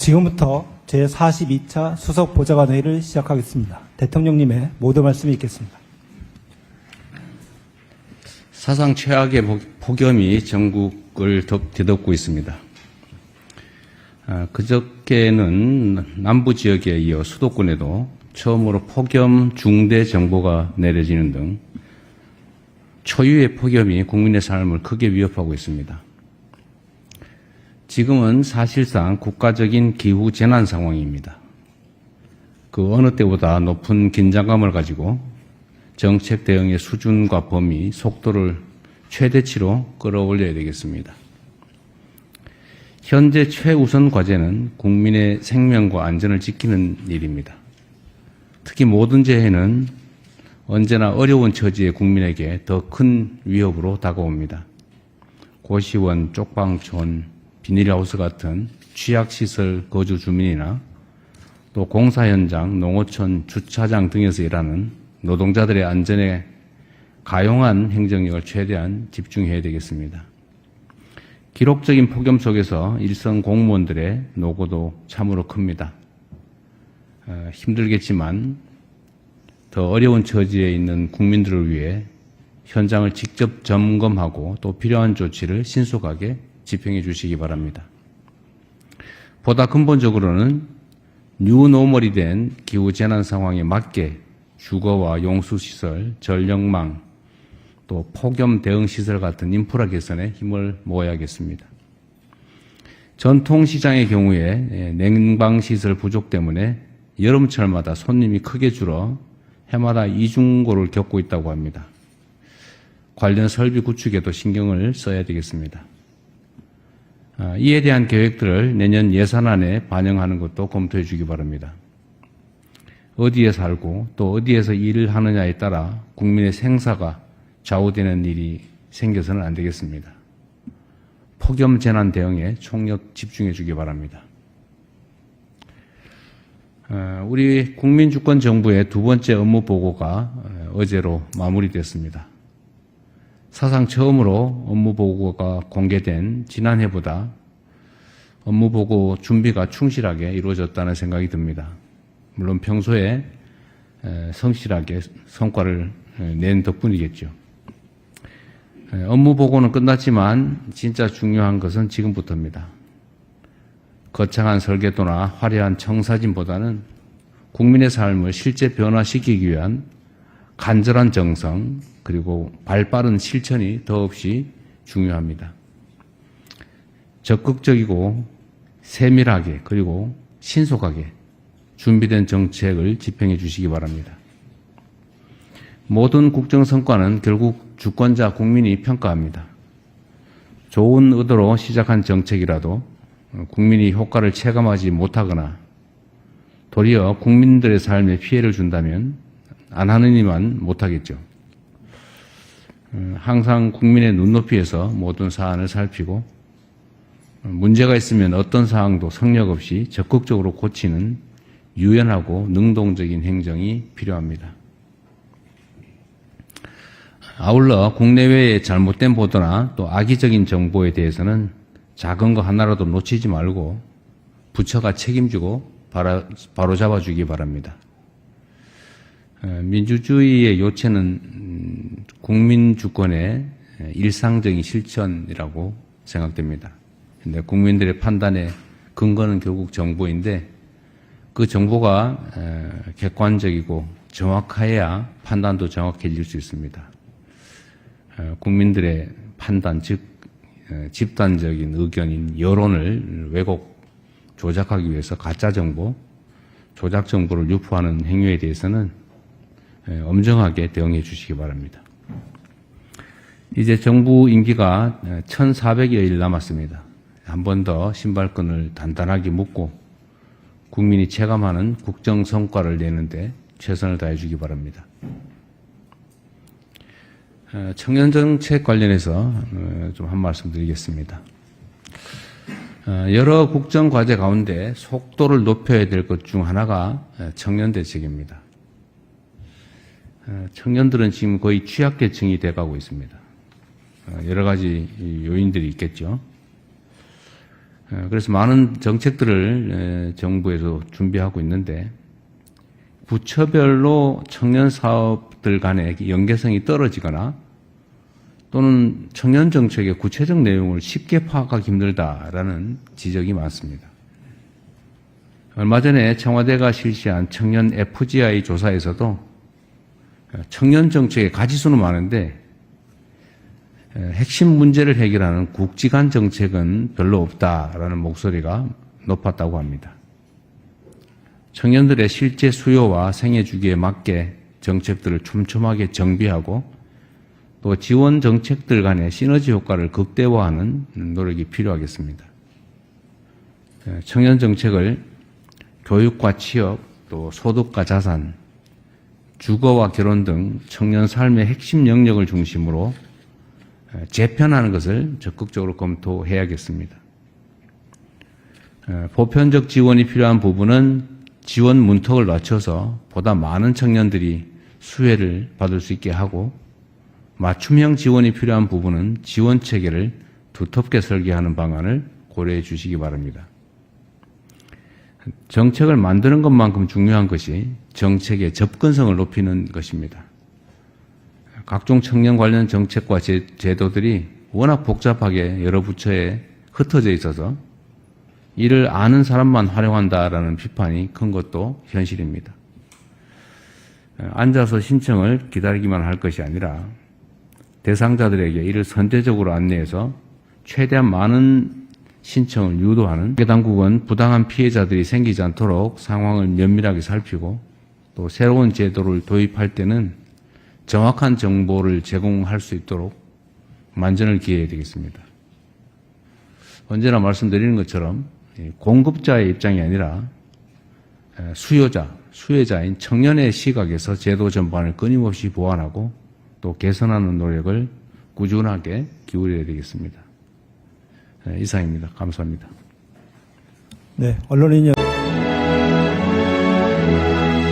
지금부터 제42차 수석 보좌관 회의를 시작하겠습니다. 대통령님의 모두 말씀이 있겠습니다. 사상 최악의 폭염이 전국을 뒤덮고 있습니다. 그저께는 남부 지역에 이어 수도권에도 처음으로 폭염 중대 정보가 내려지는 등 초유의 폭염이 국민의 삶을 크게 위협하고 있습니다. 지금은 사실상 국가적인 기후 재난 상황입니다. 그 어느 때보다 높은 긴장감을 가지고 정책 대응의 수준과 범위, 속도를 최대치로 끌어올려야 되겠습니다. 현재 최우선 과제는 국민의 생명과 안전을 지키는 일입니다. 특히 모든 재해는 언제나 어려운 처지의 국민에게 더 큰 위협으로 다가옵니다. 고시원, 쪽방촌, 비닐하우스 같은 취약시설 거주 주민이나 또 공사 현장, 농어촌, 주차장 등에서 일하는 노동자들의 안전에 가용한 행정력을 최대한 집중해야 되겠습니다. 기록적인 폭염 속에서 일선 공무원들의 노고도 참으로 큽니다. 힘들겠지만 더 어려운 처지에 있는 국민들을 위해 현장을 직접 점검하고 또 필요한 조치를 신속하게 집행해 주시기 바랍니다. 보다 근본적으로는 뉴노멀이 된 기후재난 상황에 맞게 주거와 용수시설, 전력망, 또 폭염 대응시설 같은 인프라 개선에 힘을 모아야겠습니다. 전통시장의 경우에 냉방시설 부족 때문에 여름철마다 손님이 크게 줄어 해마다 이중고를 겪고 있다고 합니다. 관련 설비 구축에도 신경을 써야 되겠습니다. 이에 대한 계획들을 내년 예산안에 반영하는 것도 검토해 주기 바랍니다. 어디에 살고 또 어디에서 일을 하느냐에 따라 국민의 생사가 좌우되는 일이 생겨서는 안 되겠습니다. 폭염 재난 대응에 총력 집중해 주기 바랍니다. 우리 국민주권정부의 두 번째 업무 보고가 어제로 마무리됐습니다. 사상 처음으로 업무 보고가 공개된 지난해보다 업무 보고 준비가 충실하게 이루어졌다는 생각이 듭니다. 물론 평소에 성실하게 성과를 낸 덕분이겠죠. 업무 보고는 끝났지만 진짜 중요한 것은 지금부터입니다. 거창한 설계도나 화려한 청사진보다는 국민의 삶을 실제 변화시키기 위한 간절한 정성 그리고 발빠른 실천이 더없이 중요합니다. 적극적이고 세밀하게 그리고 신속하게 준비된 정책을 집행해 주시기 바랍니다. 모든 국정 성과는 결국 주권자 국민이 평가합니다. 좋은 의도로 시작한 정책이라도 국민이 효과를 체감하지 못하거나 도리어 국민들의 삶에 피해를 준다면 안 하는 이만 못하겠죠. 항상 국민의 눈높이에서 모든 사안을 살피고 문제가 있으면 어떤 사항도 성역 없이 적극적으로 고치는 유연하고 능동적인 행정이 필요합니다. 아울러 국내외의 잘못된 보도나 또 악의적인 정보에 대해서는 작은 거 하나라도 놓치지 말고 부처가 책임지고 바로잡아주기 바랍니다. 민주주의의 요체는 국민 주권의 일상적인 실천이라고 생각됩니다. 근데 국민들의 판단의 근거는 결국 정보인데 그 정보가 객관적이고 정확해야 판단도 정확해질 수 있습니다. 국민들의 판단, 즉 집단적인 의견인 여론을 왜곡, 조작하기 위해서 가짜정보, 조작정보를 유포하는 행위에 대해서는 엄정하게 대응해 주시기 바랍니다. 이제 정부 임기가 1400여일 남았습니다. 한 번 더 신발끈을 단단하게 묶고 국민이 체감하는 국정 성과를 내는데 최선을 다해 주기 바랍니다. 청년 정책 관련해서 좀 한 말씀 드리겠습니다. 여러 국정 과제 가운데 속도를 높여야 될 것 중 하나가 청년 대책입니다. 청년들은 지금 거의 취약계층이 돼가고 있습니다. 여러 가지 요인들이 있겠죠. 그래서 많은 정책들을 정부에서 준비하고 있는데 부처별로 청년 사업들 간의 연계성이 떨어지거나 또는 청년 정책의 구체적 내용을 쉽게 파악하기 힘들다라는 지적이 많습니다. 얼마 전에 청와대가 실시한 청년 FGI 조사에서도 청년 정책의 가지수는 많은데 핵심 문제를 해결하는 국지간 정책은 별로 없다라는 목소리가 높았다고 합니다. 청년들의 실제 수요와 생애 주기에 맞게 정책들을 촘촘하게 정비하고 또 지원 정책들 간의 시너지 효과를 극대화하는 노력이 필요하겠습니다. 청년 정책을 교육과 취업, 또 소득과 자산, 주거와 결혼 등 청년 삶의 핵심 영역을 중심으로 재편하는 것을 적극적으로 검토해야겠습니다. 보편적 지원이 필요한 부분은 지원 문턱을 낮춰서 보다 많은 청년들이 수혜를 받을 수 있게 하고 맞춤형 지원이 필요한 부분은 지원 체계를 두텁게 설계하는 방안을 고려해 주시기 바랍니다. 정책을 만드는 것만큼 중요한 것이 정책의 접근성을 높이는 것입니다. 각종 청년 관련 정책과 제도들이 워낙 복잡하게 여러 부처에 흩어져 있어서 이를 아는 사람만 활용한다라는 비판이 큰 것도 현실입니다. 앉아서 신청을 기다리기만 할 것이 아니라 대상자들에게 이를 선제적으로 안내해서 최대한 많은 신청을 유도하는 당국은 부당한 피해자들이 생기지 않도록 상황을 면밀하게 살피고 또 새로운 제도를 도입할 때는 정확한 정보를 제공할 수 있도록 만전을 기해야 되겠습니다. 언제나 말씀드리는 것처럼 공급자의 입장이 아니라 수혜자인 청년의 시각에서 제도 전반을 끊임없이 보완하고 또 개선하는 노력을 꾸준하게 기울여야 되겠습니다. 이상입니다. 감사합니다. 네, 언론인